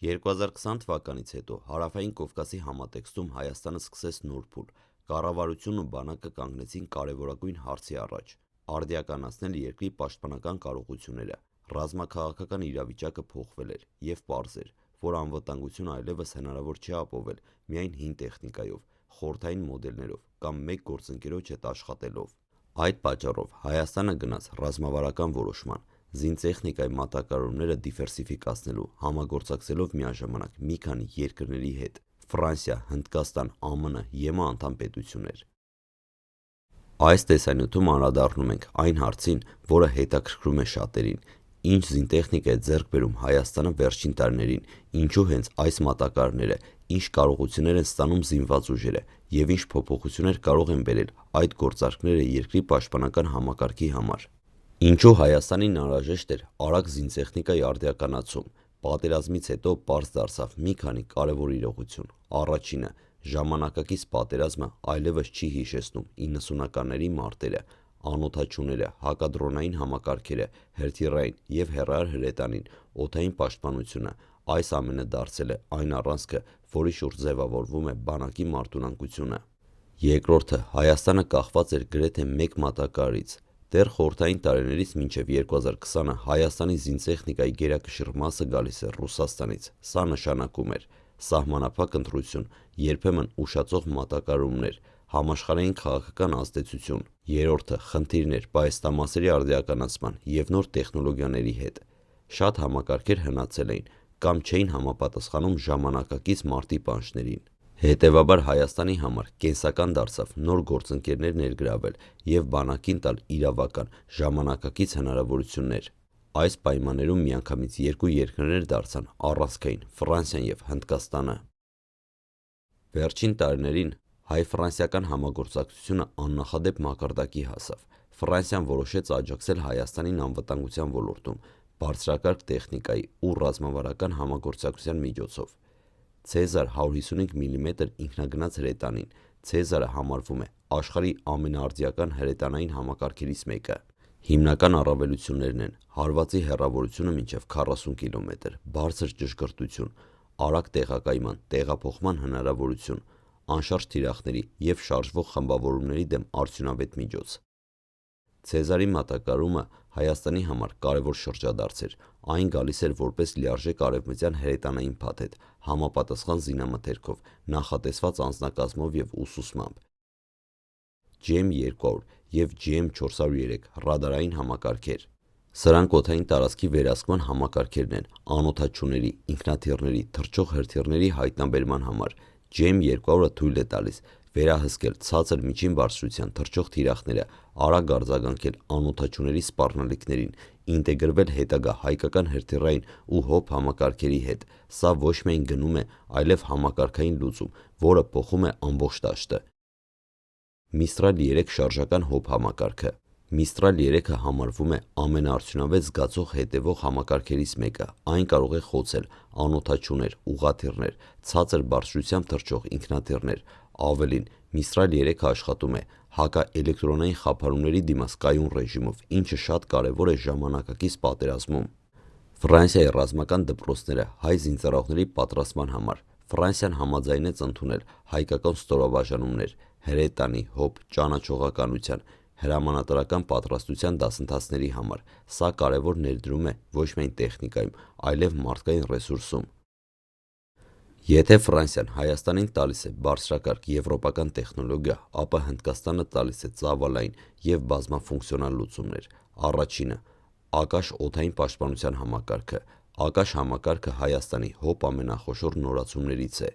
2020 թվականից հետո Հարավային Կովկասի համատեքստում Հայաստանը սկսեց նոր փուլ, կառավարությունն ու բանակը կանգնեցին կարևորագույն հարցի առաջ՝ արդիականացնել երկրի պաշտպանական կարողությունները։ Ռազմաքաղաքական իրավիճակը փոխվել էր և պարզ էր, որ անվտանգությունը այլևս հնարավոր չէ ապահովել միայն հին տեխնիկայով, խորհրդային մոդելներով կամ մեկ գործընկերոջ հետ աշխատելով։ Այդ պատճառով Հայաստանը գնաց ռազմավարական որոշման՝ զինտեխնիկայի մատակարարումները դիվերսիֆիկացնելու, համագործակցելով միաժամանակ մի քանի երկրների հետ՝ Ֆրանսիա, Հնդկաստան, ԱՄՆ, ԵՄ անդամ պետություններ։ Այս տեսանյութում անդրադառնում ենք այն հարցին, որը հետաքրքրում է շատերին. ինչ զինտեխնիկա է ձեռք բերում Հայաստանը վերջին տարիներին, ինչու հենց այս մատակարարները, ինչ կարողություններ են ստանում զինված ուժերը և ինչ փոփոխություններ կարող են բերել այդ գործարքները երկրի պաշտպանական համակարգի համար։ Ինչու Հայաստանին անհրաժեշտ էր արագ զինտեխնիկայի արդիականացում։ Պատերազմից հետո պարզ դարձավ մի քանի կարևոր իրողություն։ Առաջինը՝ ժամանակակից պատերազմը այլևս չի հիշեցնում 90-ականների մարտերը, անօդաչուները, հակադրոնային համակարգերը, հրթիռային և հեռահար հրետանին, օդային պաշտպանությունը։ Այս ամենը դարձել է այն առանցքը, որի շուրջ ձևավորվում է բանակի մարտունակությունը։ Երկրորդը՝ Հայաստանը կախված էր գրեթե մեկ մատակարարից։ Դեռ խորհրդային տարիներից մինչև 2020-ը Հայաստանի զինտեխնիկայի գերակշիռ մասը գալիս էր Ռուսաստանից։ Սա նշանակում էր սահմանափակ ընտրություն, երբեմն ուշացող մատակարարումներ, համաշխարհային քաղաքական ազդեցություն։ Երրորդը՝ խնդիրներ պահեստամասերի արդիականացման և նոր տեխնոլոգիաների հետ։ Շատ համակարգեր հնացել էին կամ չէին համապատասխանում ժամանակակից մարտի պահանջներին։ Հետևաբար Հայաստանի համար կենսական դարձավ նոր գործընկերներ ներգրավել և բանակին տալ իրավական, ժամանակակից հնարավորություններ։ Այս պայմաններում միանգամից երկու երկրներ դարձան առանցքային՝ Ֆրանսիան և Հնդկաստանը։ Վերջին տարիներին հայ-ֆրանսիական համագործակցությունը աննախադեպ մակարդակի հասավ։ Ֆրանսիան որոշեց աջակցել Հայաստանին անվտանգության ոլորտում բարձրակարգ տեխնիկայի ու ռազմավարական համագործակցության միջոցով։ Ցեզար 155 մմ ինքնագնաց հրետանին Ցեզարը համարվում է աշխարհի ամենաարդիական հրետանային համակարգերից մեկը։ Հիմնական առավելություններն են հարվածի հեռավորությունը մինչև 40 կմ, բարձր ճշգրտություն, արագ տեղակայման, տեղափոխման հնարավորություն, անշարժ թիրախների և շարժվող խմբավորումների դեմ արդյունավետ միջոց։ Ցեզարի մատակարարումը Հայաստանի համար կարևոր շրջադարձ էր։ Այն գալիս էր որպես լիարժեք արևմտյան հրետանային փաթեթ՝ համապատասխան զինամթերքով, նախատեսված անձնակազմով և ուսուցմամբ։ GM200 և GM403 ռադարային համակարգեր։ Սրանք օդային տարածքի վերահսկման համակարգերն են անօդաչուների, ինքնաթիռների, թռչող հրթիռների հայտնաբերման համար։ GM200-ը թույլ է տալիս վերահսկել ցածր միջին բարձրության թռչող թիրախները, արագ արձագանքել անօդաչուների սպառնալիքներին, ինտեգրվել հետագա հայկական հրթիռային ու ՀՕՊ համակարգերի հետ։ Սա ոչ միայն գնում է, այլև համակարգային լուծում, որը փոխում է ամբողջ դաշտը։ Mistral 3 շարժական ՀՕՊ համակարգը։ Mistral 3-ը համարվում է ամենաարդյունավետ զգացող հետևող համակարգերից մեկը։ Այն կարող է խոցել անօդաչուներ, ուղղաթիռներ, ցածր բարձրությամբ թռչող ինքնաթիռներ։ Ավելին, Mistral 3-ը աշխատում է հակաէլեկտրոնային խափանումների դիմաց կայուն ռեժիմով, ինչը շատ կարևոր է ժամանակակից պատերազմում։ Ֆրանսիայի ռազմական դպրոցները հայ զինծառայողների պատրաստման համար Ֆրանսիան համաձայնեց ընդունել հայկական ստորաբաժանումներ հրետանի, ՀՕՊ, ճանաչողականության, հրամանատարական պատրաստության դասընթացների համար։ Սա կարևոր ներդրում է ոչ միայն տեխնիկայում, այլև մարդկային ռեսուրսում։ Եթե Ֆրանսիան Հայաստանին տալիս է բարձրակարգ եվրոպական տեխնոլոգիա, ապա Հնդկաստանը տալիս է ծավալային և բազմաֆունկցիոնալ լուծումներ։ Առաջինը՝ Ակաշ օդային պաշտպանության համակարգը։ Ակաշ համակարգը Հայաստանի ՀՕՊ ամենախոշոր նորացումներից է։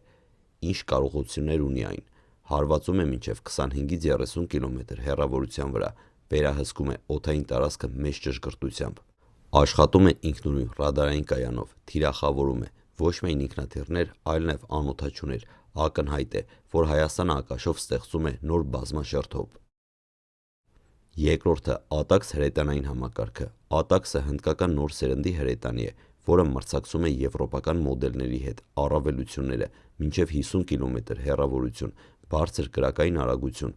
Ինչ կարողություններ ունի այն։ Հարվածում է մինչև 25-ից 30 կմ հեռավորության վրա, վերահսկում է օդային տարածքը մեծ ճշգրտությամբ։ Աշխատում է ինքնուրույն ռադարային կայանով, թիրախավորում է ոչ միայն ինքնաթիռներ, այլև անօդաչուներ։ Ակնհայտ է, որ Հայաստանը Ակաշով ստեղծում է նոր բազմաշերտ ՀՕՊ։ Երկրորդը՝ Ատաքս հրետանային համակարգը։ Ատաքսը հնդկական նոր սերնդի հրետանի է, որը մրցակցում է եվրոպական մոդելների հետ։ Առավելությունները՝ մինչև 50 կմ հեռավորություն, բարձր կրակային արագություն,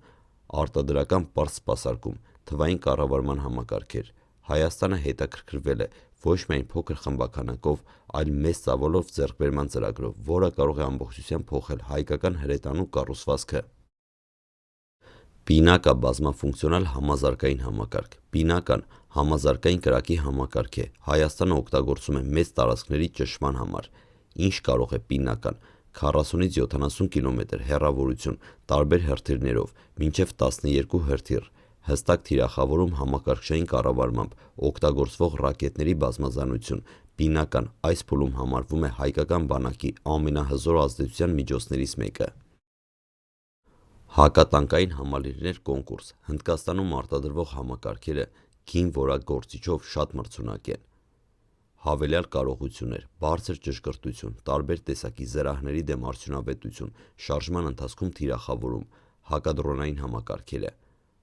արտադրական պարզ սպասարկում, թվային կառավարման համակարգեր։ Հայաստանը հետաքրքրվել է ոչ միայն փոքր խմբաքանակով, այլ մեծ ծավալով ձեռքբերման ծրագրով, որը կարող է ամբողջությամբ փոխել հայկական հրետանու կառուցվածքը։ Պինակա բազմաֆունկցիոնալ համազարգային համակարգ։ Պինական համազարգային կրակի համակարգ է։ Հայաստանը օգտագործում է մեծ տարածքների ճնշման համար։ Ինչ կարող է պինական։ 40-ից 70 կմ հեռավորություն տարբեր հրթիռներով, մինչև 12 հրթիռ, հստակ թիրախավորում համակարգչային կառավարմամբ, օգտագործվող ռակետների բազմազանություն։ Պինական այս փուլում համարվում է հայկական բանակի ամենահզոր ազդեցության միջոցներից մեկը։ Հակատանկային համալիրներ կոնկուրս։ Հնդկաստանում արտադրվող համակարգերը գին որակգործիչով շատ մրցունակ են։ Հավելյալ կարողություններ, բարձր ճշգրտություն, տարբեր տեսակի զրահների դեմ արդյունավետություն, շարժման ընթացքում թիրախավորում, հակադրոնային համակարգերը։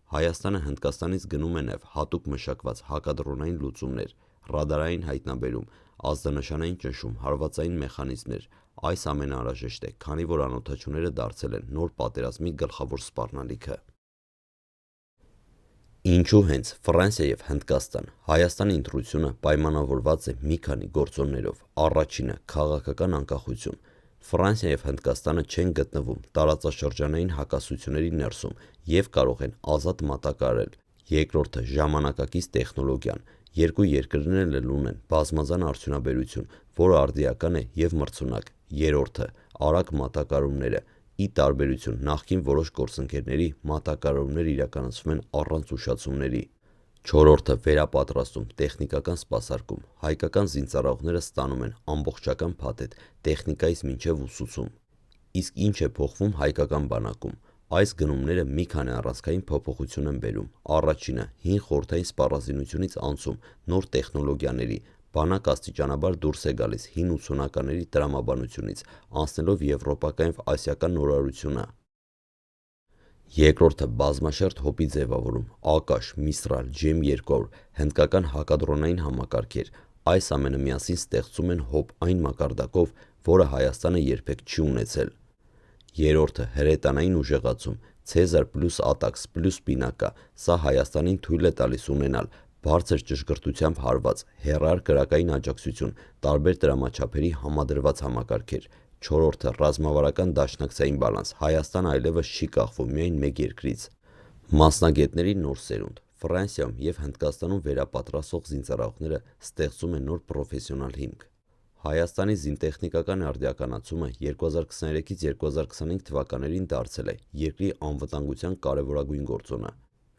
Հայաստանը Հնդկաստանից գնում է նաև հատուկ մշակված հակադրոնային լուծումներ, ռադարային հայտնաբերում, ազդանշանային ճնշում, հարվածային մեխանիզմներ։ Այս ամենը անհրաժեշտ է, քանի որ անօդաչուները դարձել են նոր պատերազմի գլխավոր սպառնալիքը։ Ինչու հենց Ֆրանսիա և Հնդկաստան։ Հայաստանի ընտրությունը պայմանավորված է մի քանի գործոններով։ Առաջինը՝ քաղաքական անկախություն։ Ֆրանսիան և Հնդկաստանը չեն գտնվում տարածաշրջանային հակասությունների ներսում և կարող են ազատ մատակարարել։ Երկրորդը՝ ժամանակակից տեխնոլոգիան։ Երկու երկրներն էլ ունեն բազմազան արդյունաբերություն, որը արդիական է և մրցունակ։ Երրորդը՝ արագ մատակարարումները։ Ի տարբերություն նախկին որոշ գործընկերների, մատակարարումները իրականացվում են առանց ուշացումների։ Չորրորդը՝ վերապատրաստում, տեխնիկական սպասարկում։ Հայկական զինծառայողները ստանում են ամբողջական փաթեթ տեխնիկայից մինչև ուսուցում։ Իսկ ինչ է փոխվում հայկական բանակում։ Այս գնումները մի քանի առանցքային փոփոխություն են բերում։ Առաջինը՝ հին խորհրդային սպառազինությունից անցում նոր տեխնոլոգիաների։ Բանակը աստիճանաբար դուրս է գալիս հին 80-ականների տրամաբանությունից, անցնելով եվրոպական և ասիական նորարարությունը։ Երկրորդը՝ բազմաշերտ հոպի ձևավորում, Ակաշ, Միստրալ, GM200, հնդկական հակադրոնային համակարգեր։ Այս ամենը միասին ստեղծում են հոպ այն մակարդակով, որը Հայաստանը երբեք չի ունեցել։ Երրորդը՝ հրետանային ուժեղացում, Ցեզար պլյուս Ատաքս պլյուս Պինակա։ Սա Հայաստանին թույլ է տալիս ունենալ բարձր ճշգրտությամբ հարված, հեռահար կրակային աջակցություն, տարբեր տրամաչափերի համադրված համակարգեր։ Չորրորդը՝ ռազմավարական դաշնակցային բալանս։ Հայաստանը այլևս չի կախվում միայն մեկ երկրից։ Մասնագետների նոր սերունդ։ Ֆրանսիայում և Հնդկաստանում վերապատրաստվող զինծառայողները ստեղծում են նոր պրոֆեսիոնալ հիմք։ Հայաստանի զինտեխնիկական արդիականացումը 2023-ից 2025 թվականներին դարձել է երկրի անվտանգության կարևորագույն գործոնը։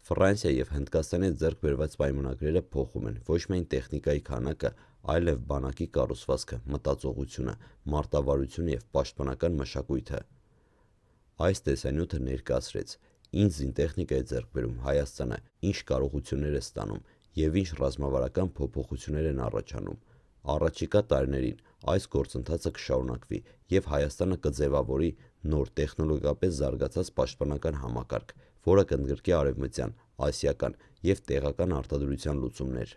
Ֆրանսիա և Հնդկաստանի հետ ձեռք բերված պայմանագրերը փոխում են ոչ միայն տեխնիկայի քանակը, այլև բանակի կառուցվածքը, մտածողությունը, մարտավարությունը և պաշտպանական մշակույթը։ Այս տեսանյութը ներկայացրեց ինչ զինտեխնիկա է ձեռք բերում Հայաստանը, ինչ կարողություններ է ստանում և ինչ ռազմավարական փոփոխություններ են առաջանում։ Առաջիկա տարիներին այս գործընթացը կշարունակվի և Հայաստանը կձևավորի նոր տեխնոլոգիապես զարգացած պաշտպանական համակարգ, որը կընդգրկի արևմտյան, ասիական և տեղական արտադրության լուծումներ։